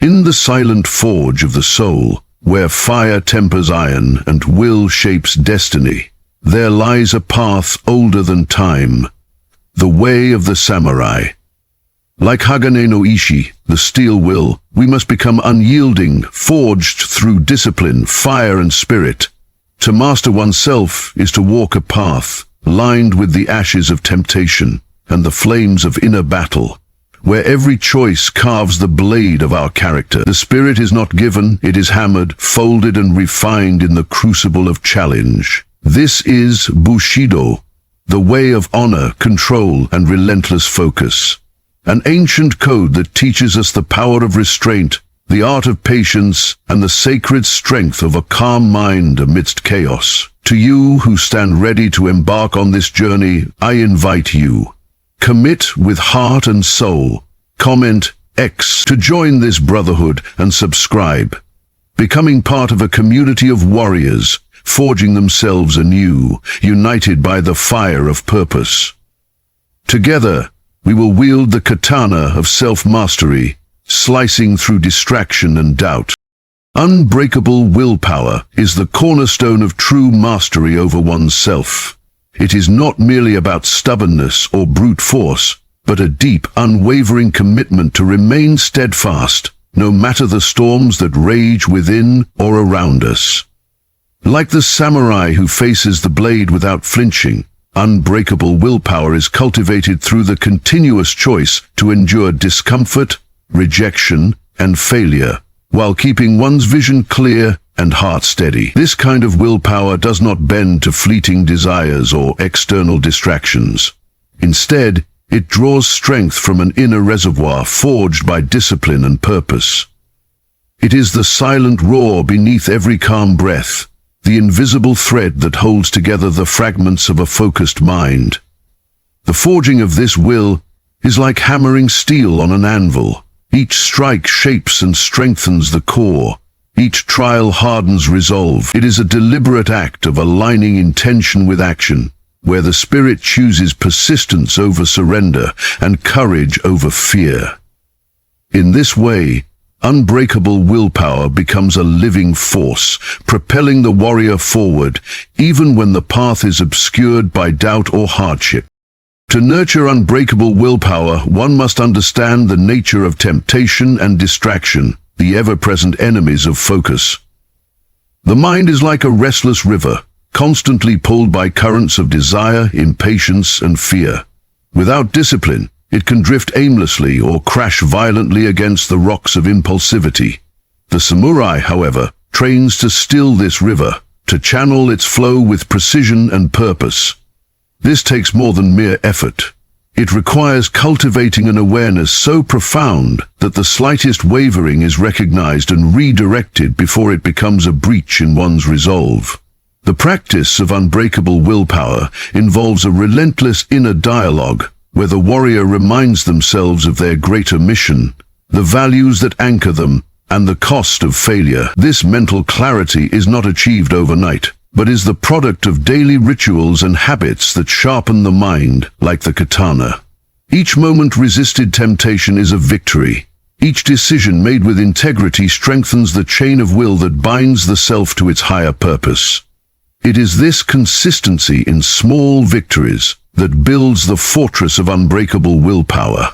In the silent forge of the soul, where fire tempers iron and will shapes destiny, there lies a path older than time, the way of the samurai. Like Hagane no Ishi, the steel will, we must become unyielding, forged through discipline, fire and spirit. To master oneself is to walk a path lined with the ashes of temptation and the flames of inner battle, where every choice carves the blade of our character. The spirit is not given, it is hammered, folded and refined in the crucible of challenge. This is Bushido, the way of honor, control and relentless focus. An ancient code that teaches us the power of restraint, the art of patience, and the sacred strength of a calm mind amidst chaos. To you who stand ready to embark on this journey, I invite you. Commit with heart and soul. Comment X to join this brotherhood and subscribe. Becoming part of a community of warriors, forging themselves anew, united by the fire of purpose. Together, we will wield the katana of self-mastery, slicing through distraction and doubt. Unbreakable willpower is the cornerstone of true mastery over oneself. It is not merely about stubbornness or brute force, but a deep, unwavering commitment to remain steadfast, no matter the storms that rage within or around us. Like the samurai who faces the blade without flinching, unbreakable willpower is cultivated through the continuous choice to endure discomfort, rejection, and failure, while keeping one's vision clear and heart steady. This kind of willpower does not bend to fleeting desires or external distractions. Instead, it draws strength from an inner reservoir forged by discipline and purpose. It is the silent roar beneath every calm breath, the invisible thread that holds together the fragments of a focused mind. The forging of this will is like hammering steel on an anvil. Each strike shapes and strengthens the core. Each trial hardens resolve. It is a deliberate act of aligning intention with action, where the spirit chooses persistence over surrender and courage over fear. In this way, unbreakable willpower becomes a living force, propelling the warrior forward, even when the path is obscured by doubt or hardship. To nurture unbreakable willpower, one must understand the nature of temptation and distraction, the ever-present enemies of focus. The mind is like a restless river, constantly pulled by currents of desire, impatience, and fear. Without discipline, it can drift aimlessly or crash violently against the rocks of impulsivity. The samurai, however, trains to still this river, to channel its flow with precision and purpose. This takes more than mere effort. It requires cultivating an awareness so profound that the slightest wavering is recognized and redirected before it becomes a breach in one's resolve. The practice of unbreakable willpower involves a relentless inner dialogue, where the warrior reminds themselves of their greater mission, the values that anchor them, and the cost of failure. This mental clarity is not achieved overnight, but is the product of daily rituals and habits that sharpen the mind like the katana. Each moment resisted temptation is a victory. Each decision made with integrity strengthens the chain of will that binds the self to its higher purpose. It is this consistency in small victories that builds the fortress of unbreakable willpower.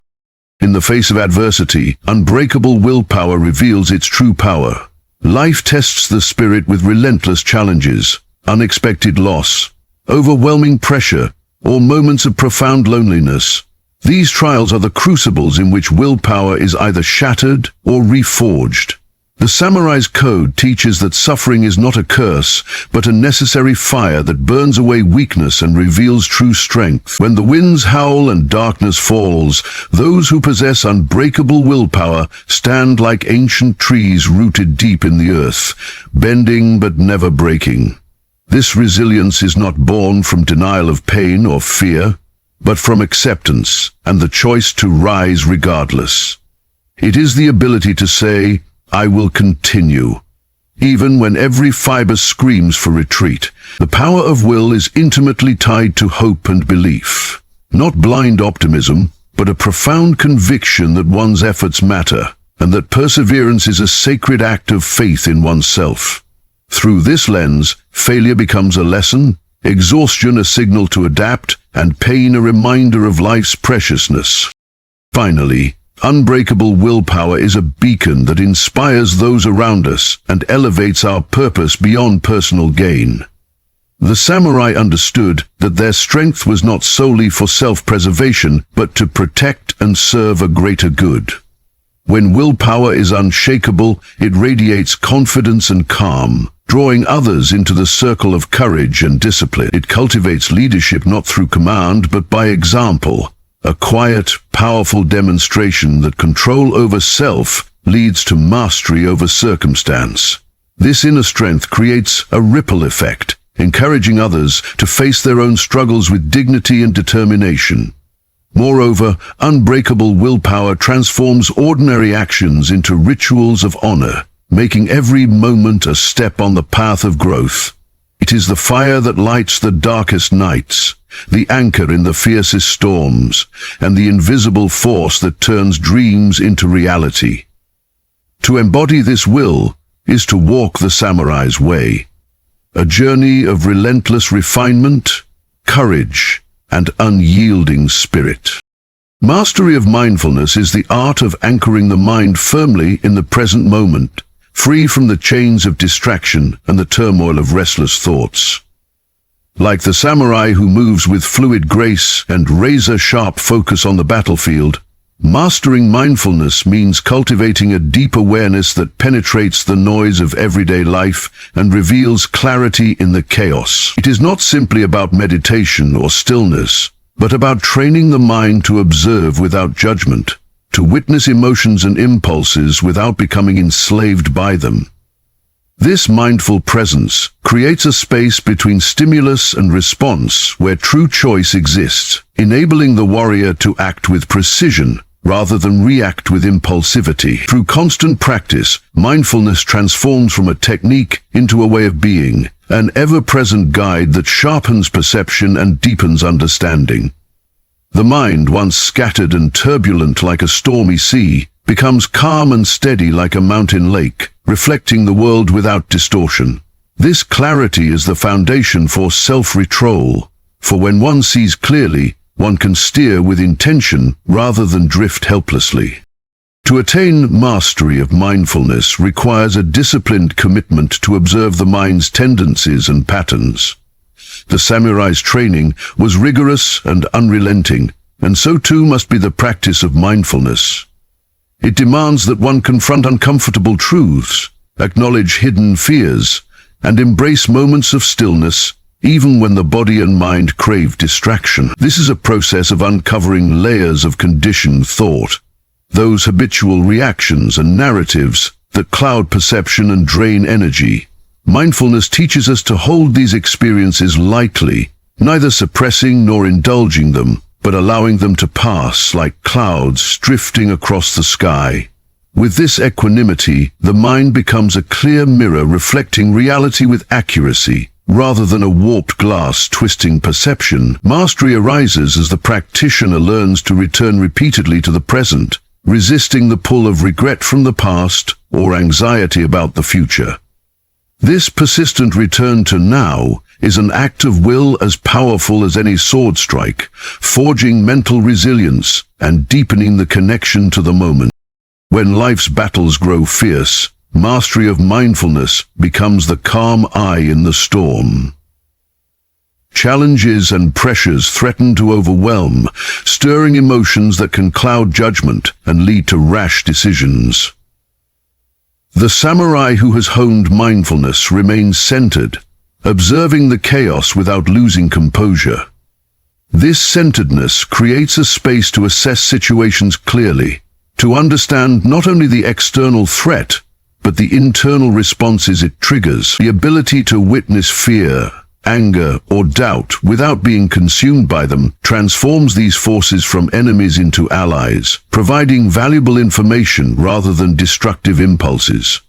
In the face of adversity, unbreakable willpower reveals its true power. Life tests the spirit with relentless challenges, unexpected loss, overwhelming pressure, or moments of profound loneliness. These trials are the crucibles in which willpower is either shattered or reforged. The samurai's code teaches that suffering is not a curse, but a necessary fire that burns away weakness and reveals true strength. When the winds howl and darkness falls, those who possess unbreakable willpower stand like ancient trees rooted deep in the earth, bending but never breaking. This resilience is not born from denial of pain or fear, but from acceptance and the choice to rise regardless. It is the ability to say, "I will continue," even when every fiber screams for retreat. The power of will is intimately tied to hope and belief. Not blind optimism, but a profound conviction that one's efforts matter, and that perseverance is a sacred act of faith in oneself. Through this lens, failure becomes a lesson, exhaustion a signal to adapt, and pain a reminder of life's preciousness. Finally, unbreakable willpower is a beacon that inspires those around us and elevates our purpose beyond personal gain. The samurai understood that their strength was not solely for self-preservation, but to protect and serve a greater good. When willpower is unshakable, it radiates confidence and calm, drawing others into the circle of courage and discipline. It cultivates leadership not through command, but by example, a quiet, powerful demonstration that control over self leads to mastery over circumstance. This inner strength creates a ripple effect, encouraging others to face their own struggles with dignity and determination. Moreover, unbreakable willpower transforms ordinary actions into rituals of honor, making every moment a step on the path of growth. It is the fire that lights the darkest nights, the anchor in the fiercest storms, and the invisible force that turns dreams into reality. To embody this will is to walk the samurai's way, a journey of relentless refinement, courage, and unyielding spirit. Mastery of mindfulness is the art of anchoring the mind firmly in the present moment, free from the chains of distraction and the turmoil of restless thoughts. Like the samurai who moves with fluid grace and razor-sharp focus on the battlefield, mastering mindfulness means cultivating a deep awareness that penetrates the noise of everyday life and reveals clarity in the chaos. It is not simply about meditation or stillness, but about training the mind to observe without judgment, to witness emotions and impulses without becoming enslaved by them. This mindful presence creates a space between stimulus and response where true choice exists, enabling the warrior to act with precision rather than react with impulsivity. Through constant practice, mindfulness transforms from a technique into a way of being, an ever-present guide that sharpens perception and deepens understanding. The mind, once scattered and turbulent like a stormy sea, becomes calm and steady like a mountain lake, reflecting the world without distortion. This clarity is the foundation for self-control, for when one sees clearly, one can steer with intention rather than drift helplessly. To attain mastery of mindfulness requires a disciplined commitment to observe the mind's tendencies and patterns. The samurai's training was rigorous and unrelenting, and so too must be the practice of mindfulness. It demands that one confront uncomfortable truths, acknowledge hidden fears, and embrace moments of stillness, even when the body and mind crave distraction. This is a process of uncovering layers of conditioned thought, those habitual reactions and narratives that cloud perception and drain energy. Mindfulness teaches us to hold these experiences lightly, neither suppressing nor indulging them, but allowing them to pass like clouds drifting across the sky. With this equanimity, the mind becomes a clear mirror reflecting reality with accuracy, rather than a warped glass twisting perception. Mastery arises as the practitioner learns to return repeatedly to the present, resisting the pull of regret from the past or anxiety about the future. This persistent return to now is an act of will as powerful as any sword strike, forging mental resilience and deepening the connection to the moment. When life's battles grow fierce, mastery of mindfulness becomes the calm eye in the storm. Challenges and pressures threaten to overwhelm, stirring emotions that can cloud judgment and lead to rash decisions. The samurai who has honed mindfulness remains centered, observing the chaos without losing composure. This centeredness creates a space to assess situations clearly, to understand not only the external threat, but the internal responses it triggers. The ability to witness fear, anger, or doubt without being consumed by them transforms these forces from enemies into allies, providing valuable information rather than destructive impulses.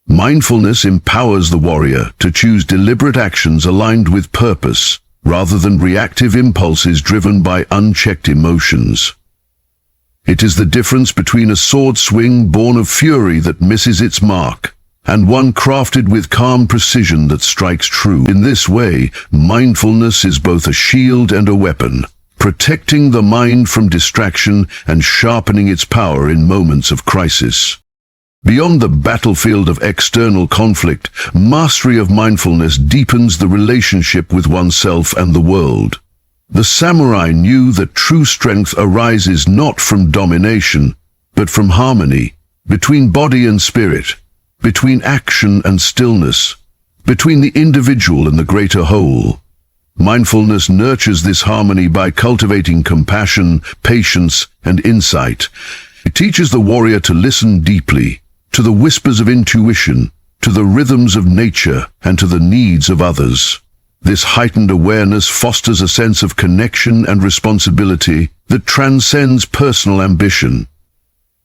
Mindfulness empowers the warrior to choose deliberate actions aligned with purpose, rather than reactive impulses driven by unchecked emotions. It is the difference between a sword swing born of fury that misses its mark, and one crafted with calm precision that strikes true. In this way, mindfulness is both a shield and a weapon, protecting the mind from distraction and sharpening its power in moments of crisis. Beyond the battlefield of external conflict, mastery of mindfulness deepens the relationship with oneself and the world. The samurai knew that true strength arises not from domination, but from harmony, between body and spirit, between action and stillness, between the individual and the greater whole. Mindfulness nurtures this harmony by cultivating compassion, patience, and insight. It teaches the warrior to listen deeply, to the whispers of intuition, to the rhythms of nature, and to the needs of others. This heightened awareness fosters a sense of connection and responsibility that transcends personal ambition.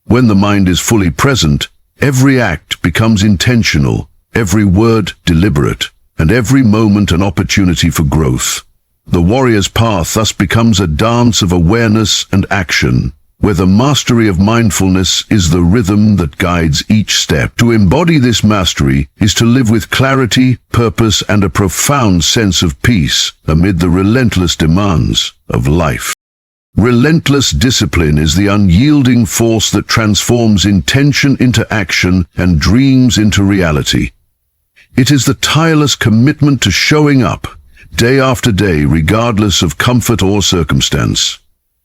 When the mind is fully present, every act becomes intentional, every word deliberate, and every moment an opportunity for growth. The warrior's path thus becomes a dance of awareness and action, where the mastery of mindfulness is the rhythm that guides each step. To embody this mastery is to live with clarity, purpose, and a profound sense of peace amid the relentless demands of life. Relentless discipline is the unyielding force that transforms intention into action and dreams into reality. It is the tireless commitment to showing up, day after day, regardless of comfort or circumstance.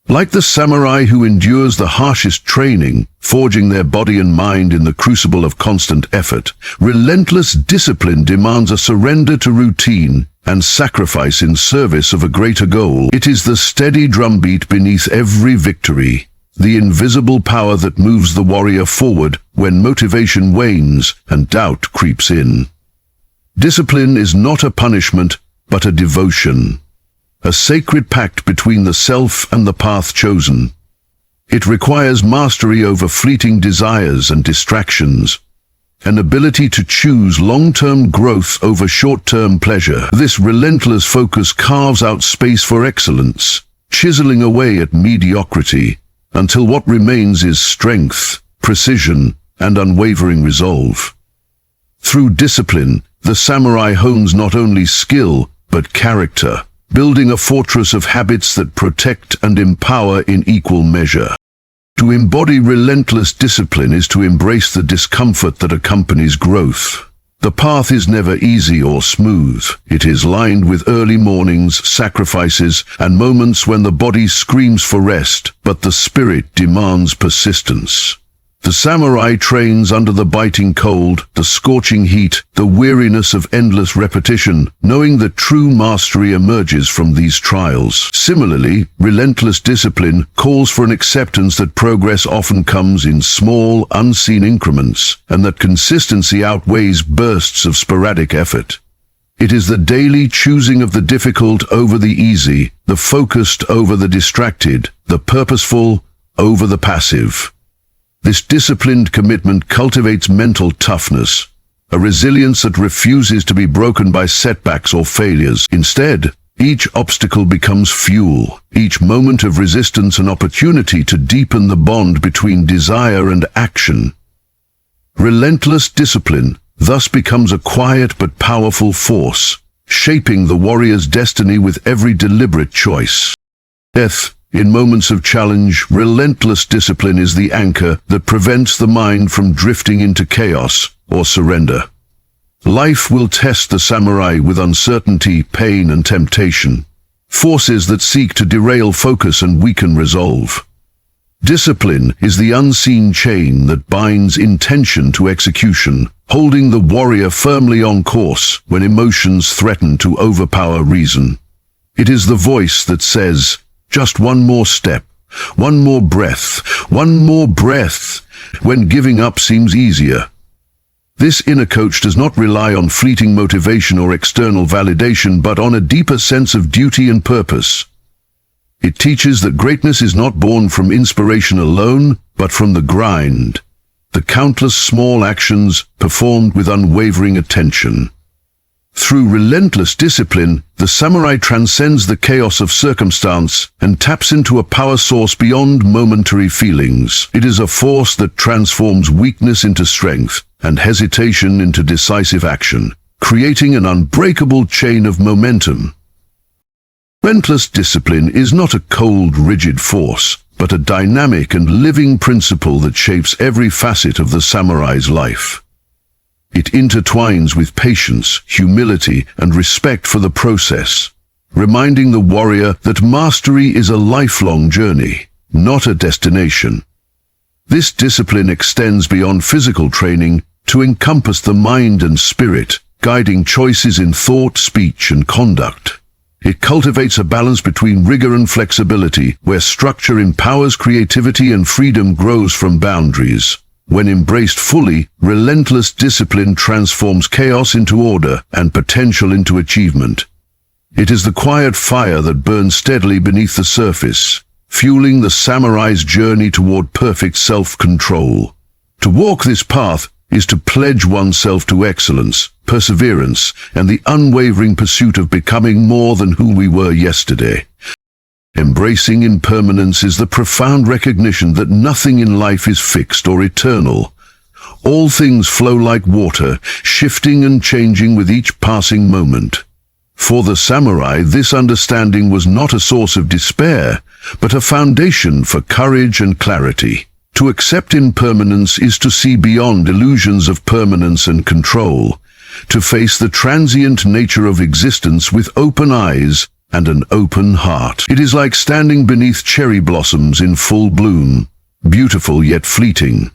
Like the samurai who endures the harshest training, forging their body and mind in the crucible of constant effort, relentless discipline demands a surrender to routine and sacrifice in service of a greater goal. It is the steady drumbeat beneath every victory, the invisible power that moves the warrior forward when motivation wanes and doubt creeps in. Discipline is not a punishment, but a devotion. A sacred pact between the self and the path chosen. It requires mastery over fleeting desires and distractions, an ability to choose long-term growth over short-term pleasure. This relentless focus carves out space for excellence, chiseling away at mediocrity, until what remains is strength, precision, and unwavering resolve. Through discipline, the samurai hones not only skill, but character, building a fortress of habits that protect and empower in equal measure. To embody relentless discipline is to embrace the discomfort that accompanies growth. The path is never easy or smooth. It is lined with early mornings, sacrifices, and moments when the body screams for rest, but the spirit demands persistence. The samurai trains under the biting cold, the scorching heat, the weariness of endless repetition, knowing that true mastery emerges from these trials. Similarly, relentless discipline calls for an acceptance that progress often comes in small, unseen increments, and that consistency outweighs bursts of sporadic effort. It is the daily choosing of the difficult over the easy, the focused over the distracted, the purposeful over the passive. This disciplined commitment cultivates mental toughness, a resilience that refuses to be broken by setbacks or failures. Instead, each obstacle becomes fuel, each moment of resistance an opportunity to deepen the bond between desire and action. Relentless discipline thus becomes a quiet but powerful force, shaping the warrior's destiny with every deliberate choice. In moments of challenge, relentless discipline is the anchor that prevents the mind from drifting into chaos or surrender. Life will test the samurai with uncertainty, pain, and temptation, forces that seek to derail focus and weaken resolve. Discipline is the unseen chain that binds intention to execution, holding the warrior firmly on course when emotions threaten to overpower reason. It is the voice that says, "Just one more step, one more breath, when giving up seems easier." This inner coach does not rely on fleeting motivation or external validation, but on a deeper sense of duty and purpose. It teaches that greatness is not born from inspiration alone, but from the grind, the countless small actions performed with unwavering attention. Through relentless discipline, the samurai transcends the chaos of circumstance and taps into a power source beyond momentary feelings. It is a force that transforms weakness into strength and hesitation into decisive action, creating an unbreakable chain of momentum. Relentless discipline is not a cold, rigid force, but a dynamic and living principle that shapes every facet of the samurai's life. It intertwines with patience, humility, and respect for the process, reminding the warrior that mastery is a lifelong journey, not a destination. This discipline extends beyond physical training to encompass the mind and spirit, guiding choices in thought, speech, and conduct. It cultivates a balance between rigor and flexibility, where structure empowers creativity and freedom grows from boundaries. When embraced fully, relentless discipline transforms chaos into order and potential into achievement. It is the quiet fire that burns steadily beneath the surface, fueling the samurai's journey toward perfect self-control. To walk this path is to pledge oneself to excellence, perseverance, and the unwavering pursuit of becoming more than who we were yesterday. Embracing impermanence is the profound recognition that nothing in life is fixed or eternal. All things flow like water, shifting and changing with each passing moment. For the samurai, this understanding was not a source of despair, but a foundation for courage and clarity. To accept impermanence is to see beyond illusions of permanence and control, to face the transient nature of existence with open eyes and an open heart. It is like standing beneath cherry blossoms in full bloom, beautiful yet fleeting,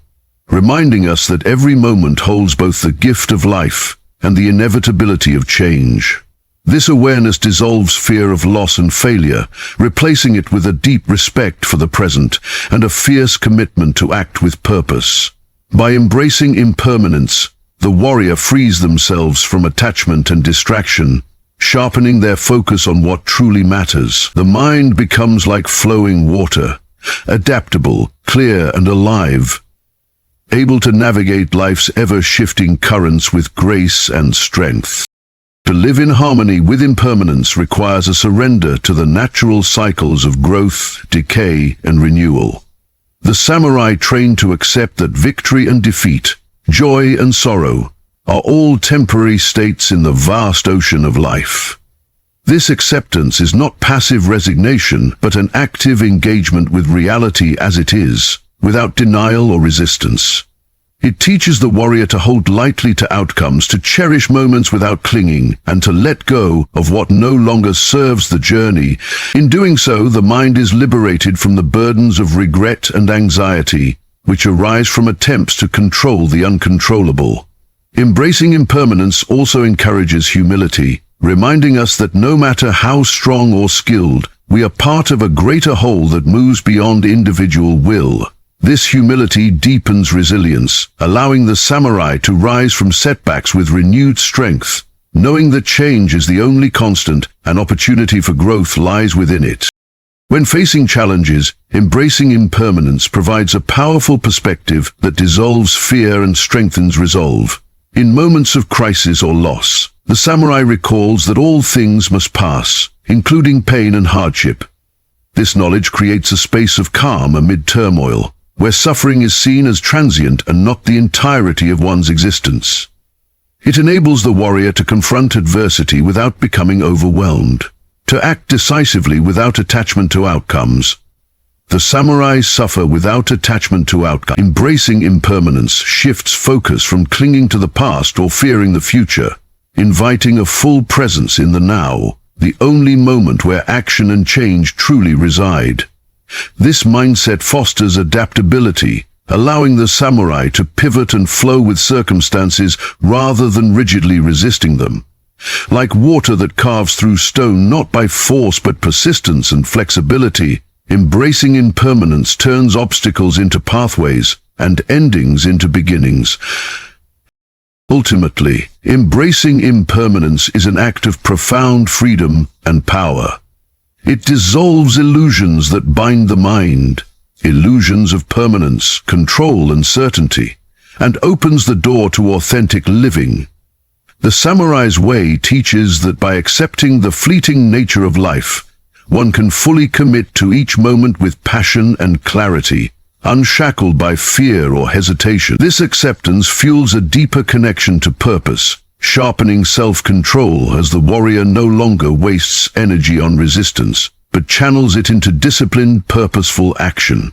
reminding us that every moment holds both the gift of life and the inevitability of change. This awareness dissolves fear of loss and failure, replacing it with a deep respect for the present and a fierce commitment to act with purpose. By embracing impermanence, the warrior frees themselves from attachment and distraction, sharpening their focus on what truly matters. The mind becomes like flowing water, adaptable, clear, and alive, able to navigate life's ever-shifting currents with grace and strength. To live in harmony with impermanence requires a surrender to the natural cycles of growth, decay, and renewal. The samurai trained to accept that victory and defeat, joy and sorrow, are all temporary states in the vast ocean of life. This acceptance is not passive resignation, but an active engagement with reality as it is, without denial or resistance. It teaches the warrior to hold lightly to outcomes, to cherish moments without clinging, and to let go of what no longer serves the journey. In doing so, the mind is liberated from the burdens of regret and anxiety, which arise from attempts to control the uncontrollable. Embracing impermanence also encourages humility, reminding us that no matter how strong or skilled, we are part of a greater whole that moves beyond individual will. This humility deepens resilience, allowing the samurai to rise from setbacks with renewed strength, knowing that change is the only constant and opportunity for growth lies within it. When facing challenges, embracing impermanence provides a powerful perspective that dissolves fear and strengthens resolve. In moments of crisis or loss, the samurai recalls that all things must pass, including pain and hardship. This knowledge creates a space of calm amid turmoil, where suffering is seen as transient and not the entirety of one's existence. It enables the warrior to confront adversity without becoming overwhelmed, to act decisively without attachment to outcomes. The samurai suffer without attachment to outcome. Embracing impermanence shifts focus from clinging to the past or fearing the future, inviting a full presence in the now, the only moment where action and change truly reside. This mindset fosters adaptability, allowing the samurai to pivot and flow with circumstances rather than rigidly resisting them. Like water that carves through stone not by force but persistence and flexibility, embracing impermanence turns obstacles into pathways and endings into beginnings. Ultimately, embracing impermanence is an act of profound freedom and power. It dissolves illusions that bind the mind, illusions of permanence, control, and certainty, and opens the door to authentic living. The samurai's way teaches that by accepting the fleeting nature of life, one can fully commit to each moment with passion and clarity, unshackled by fear or hesitation. This acceptance fuels a deeper connection to purpose, sharpening self-control as the warrior no longer wastes energy on resistance, but channels it into disciplined, purposeful action.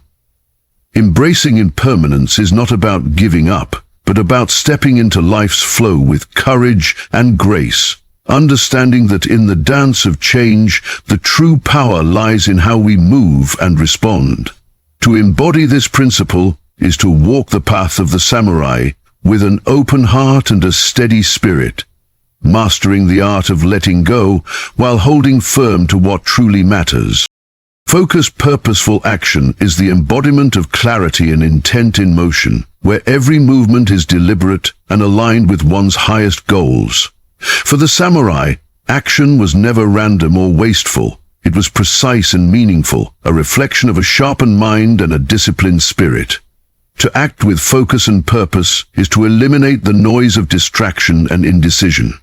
Embracing impermanence is not about giving up, but about stepping into life's flow with courage and grace, understanding that in the dance of change, the true power lies in how we move and respond. To embody this principle is to walk the path of the samurai with an open heart and a steady spirit, mastering the art of letting go while holding firm to what truly matters. Focused, purposeful action is the embodiment of clarity and intent in motion, where every movement is deliberate and aligned with one's highest goals. For the samurai, action was never random or wasteful. It was precise and meaningful, a reflection of a sharpened mind and a disciplined spirit. To act with focus and purpose is to eliminate the noise of distraction and indecision,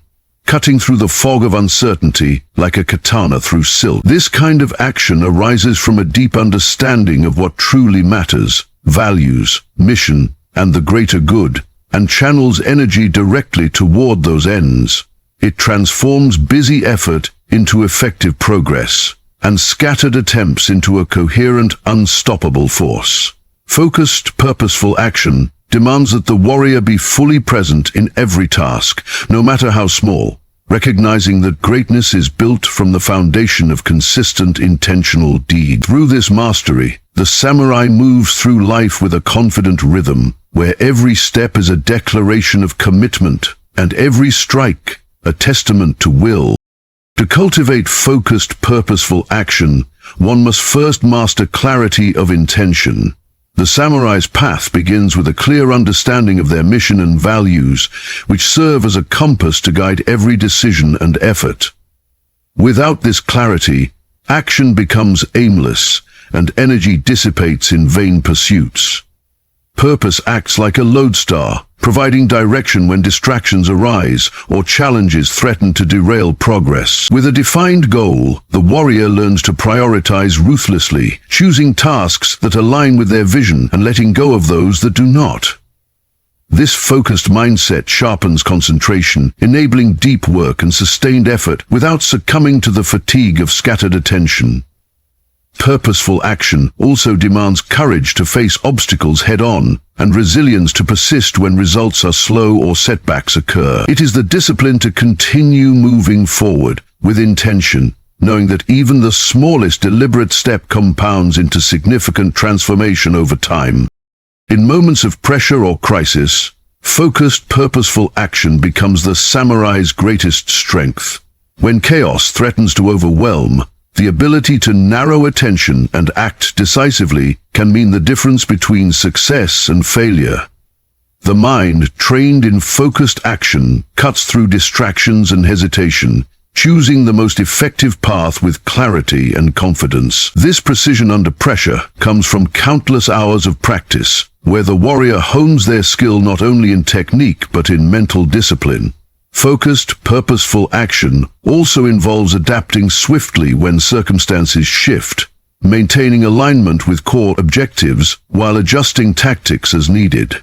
cutting through the fog of uncertainty like a katana through silk. This kind of action arises from a deep understanding of what truly matters, values, mission, and the greater good, and channels energy directly toward those ends. It transforms busy effort into effective progress, and scattered attempts into a coherent, unstoppable force. Focused, purposeful action demands that the warrior be fully present in every task, no matter how small, recognizing that greatness is built from the foundation of consistent, intentional deed. Through this mastery, the samurai moves through life with a confident rhythm, where every step is a declaration of commitment, and every strike a testament to will. To cultivate focused, purposeful action, one must first master clarity of intention. The samurai's path begins with a clear understanding of their mission and values, which serve as a compass to guide every decision and effort. Without this clarity, action becomes aimless, and energy dissipates in vain pursuits. Purpose acts like a lodestar, providing direction when distractions arise or challenges threaten to derail progress. With a defined goal, the warrior learns to prioritize ruthlessly, choosing tasks that align with their vision and letting go of those that do not. This focused mindset sharpens concentration, enabling deep work and sustained effort without succumbing to the fatigue of scattered attention. Purposeful action also demands courage to face obstacles head-on and resilience to persist when results are slow or setbacks occur. It is the discipline to continue moving forward with intention, knowing that even the smallest deliberate step compounds into significant transformation over time. In moments of pressure or crisis, focused, purposeful action becomes the samurai's greatest strength. When chaos threatens to overwhelm, the ability to narrow attention and act decisively can mean the difference between success and failure. The mind, trained in focused action, cuts through distractions and hesitation, choosing the most effective path with clarity and confidence. This precision under pressure comes from countless hours of practice, where the warrior hones their skill not only in technique but in mental discipline. Focused, purposeful action also involves adapting swiftly when circumstances shift, maintaining alignment with core objectives while adjusting tactics as needed.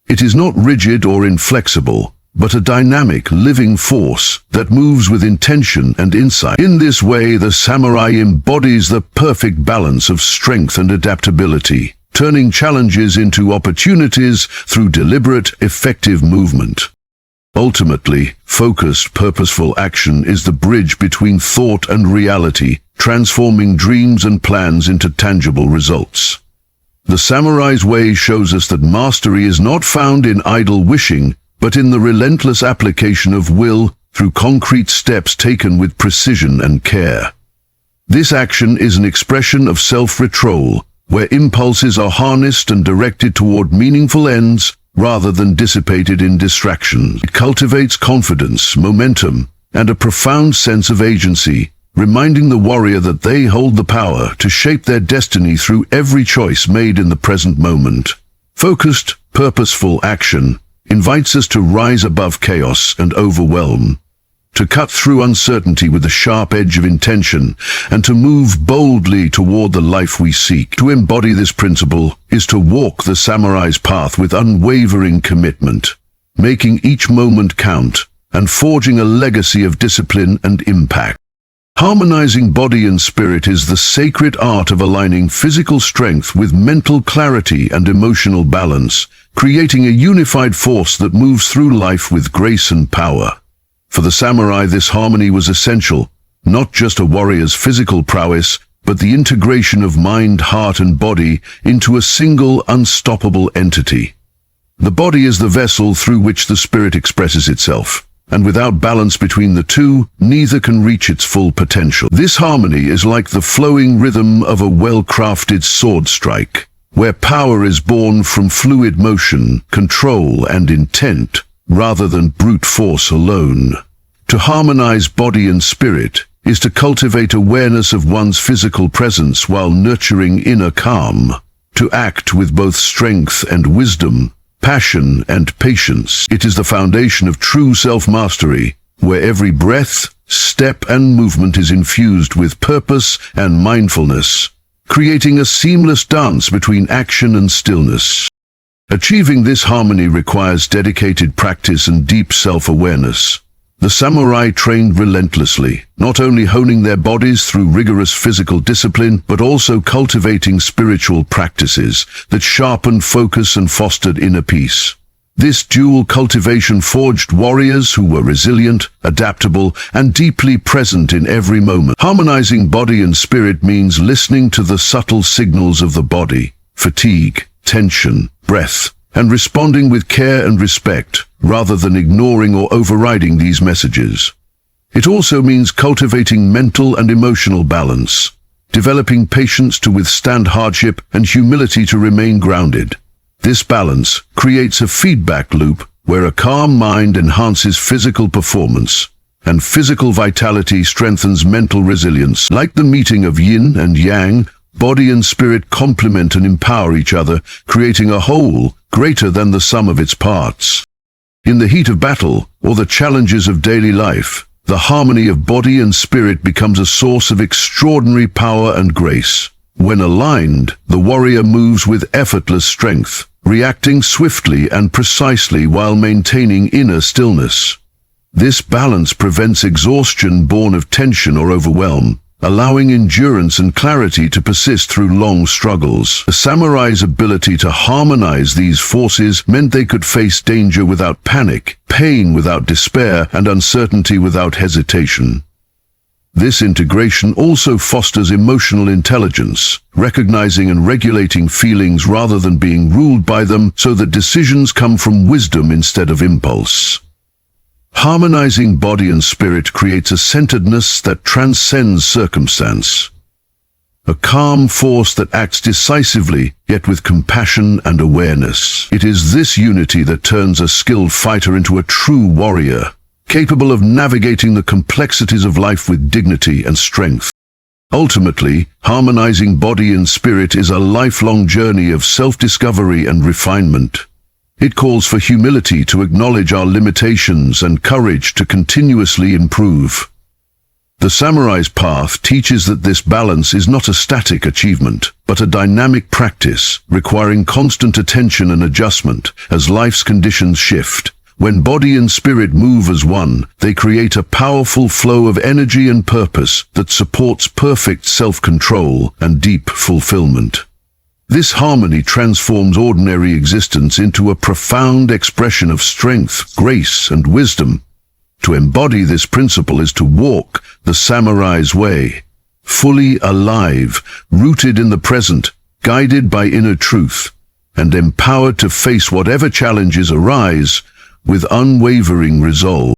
It is not rigid or inflexible, but a dynamic, living force that moves with intention and insight. In this way, the samurai embodies the perfect balance of strength and adaptability, turning challenges into opportunities through deliberate, effective movement. Ultimately, focused, purposeful action is the bridge between thought and reality, transforming dreams and plans into tangible results. The samurai's way shows us that mastery is not found in idle wishing, but in the relentless application of will through concrete steps taken with precision and care. This action is an expression of self-control, where impulses are harnessed and directed toward meaningful ends rather than dissipated in distraction. It cultivates confidence, momentum, and a profound sense of agency, reminding the warrior that they hold the power to shape their destiny through every choice made in the present moment. Focused, purposeful action invites us to rise above chaos and overwhelm, to cut through uncertainty with the sharp edge of intention, and to move boldly toward the life we seek. To embody this principle is to walk the samurai's path with unwavering commitment, making each moment count and forging a legacy of discipline and impact. Harmonizing body and spirit is the sacred art of aligning physical strength with mental clarity and emotional balance, creating a unified force that moves through life with grace and power. For the samurai, this harmony was essential, not just a warrior's physical prowess, but the integration of mind, heart, and body into a single, unstoppable entity. The body is the vessel through which the spirit expresses itself, and without balance between the two, neither can reach its full potential. This harmony is like the flowing rhythm of a well-crafted sword strike, where power is born from fluid motion, control, and intent, rather than brute force alone. To harmonize body and spirit is to cultivate awareness of one's physical presence while nurturing inner calm, to act with both strength and wisdom, passion and patience. It is the foundation of true self-mastery, where every breath, step, and movement is infused with purpose and mindfulness, creating a seamless dance between action and stillness. Achieving this harmony requires dedicated practice and deep self-awareness. The samurai trained relentlessly, not only honing their bodies through rigorous physical discipline, but also cultivating spiritual practices that sharpened focus and fostered inner peace. This dual cultivation forged warriors who were resilient, adaptable, and deeply present in every moment. Harmonizing body and spirit means listening to the subtle signals of the body, fatigue, tension, breath, and responding with care and respect, rather than ignoring or overriding these messages. It also means cultivating mental and emotional balance, developing patience to withstand hardship and humility to remain grounded. This balance creates a feedback loop where a calm mind enhances physical performance, and physical vitality strengthens mental resilience. Like the meeting of yin and yang, body and spirit complement and empower each other, creating a whole greater than the sum of its parts. In the heat of battle, or the challenges of daily life, the harmony of body and spirit becomes a source of extraordinary power and grace. When aligned, the warrior moves with effortless strength, reacting swiftly and precisely while maintaining inner stillness. This balance prevents exhaustion born of tension or overwhelm, allowing endurance and clarity to persist through long struggles. The samurai's ability to harmonize these forces meant they could face danger without panic, pain without despair, and uncertainty without hesitation. This integration also fosters emotional intelligence, recognizing and regulating feelings rather than being ruled by them, so that decisions come from wisdom instead of impulse. Harmonizing body and spirit creates a centeredness that transcends circumstance, a calm force that acts decisively, yet with compassion and awareness. It is this unity that turns a skilled fighter into a true warrior, capable of navigating the complexities of life with dignity and strength. Ultimately, harmonizing body and spirit is a lifelong journey of self-discovery and refinement. It calls for humility to acknowledge our limitations and courage to continuously improve. The samurai's path teaches that this balance is not a static achievement, but a dynamic practice requiring constant attention and adjustment as life's conditions shift. When body and spirit move as one, they create a powerful flow of energy and purpose that supports perfect self-control and deep fulfillment. This harmony transforms ordinary existence into a profound expression of strength, grace, and wisdom. To embody this principle is to walk the samurai's way, fully alive, rooted in the present, guided by inner truth, and empowered to face whatever challenges arise with unwavering resolve.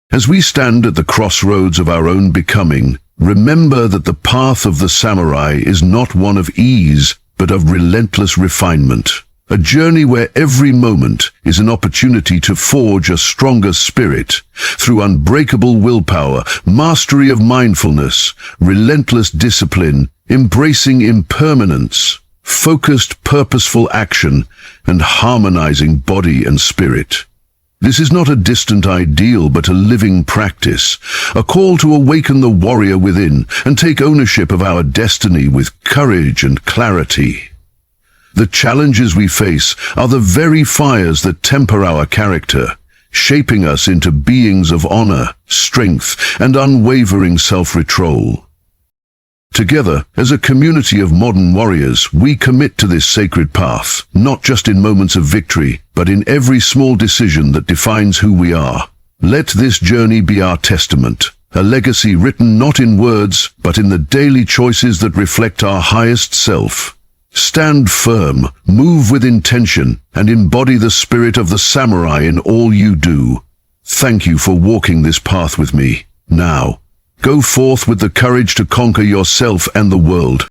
As we stand at the crossroads of our own becoming, remember that the path of the samurai is not one of ease, but of relentless refinement. A journey where every moment is an opportunity to forge a stronger spirit through unbreakable willpower, mastery of mindfulness, relentless discipline, embracing impermanence, focused purposeful action, and harmonizing body and spirit. This is not a distant ideal, but a living practice, a call to awaken the warrior within and take ownership of our destiny with courage and clarity. The challenges we face are the very fires that temper our character, shaping us into beings of honor, strength, and unwavering self-control. Together, as a community of modern warriors, we commit to this sacred path, not just in moments of victory, but in every small decision that defines who we are. Let this journey be our testament, a legacy written not in words, but in the daily choices that reflect our highest self. Stand firm, move with intention, and embody the spirit of the samurai in all you do. Thank you for walking this path with me. Now, go forth with the courage to conquer yourself and the world.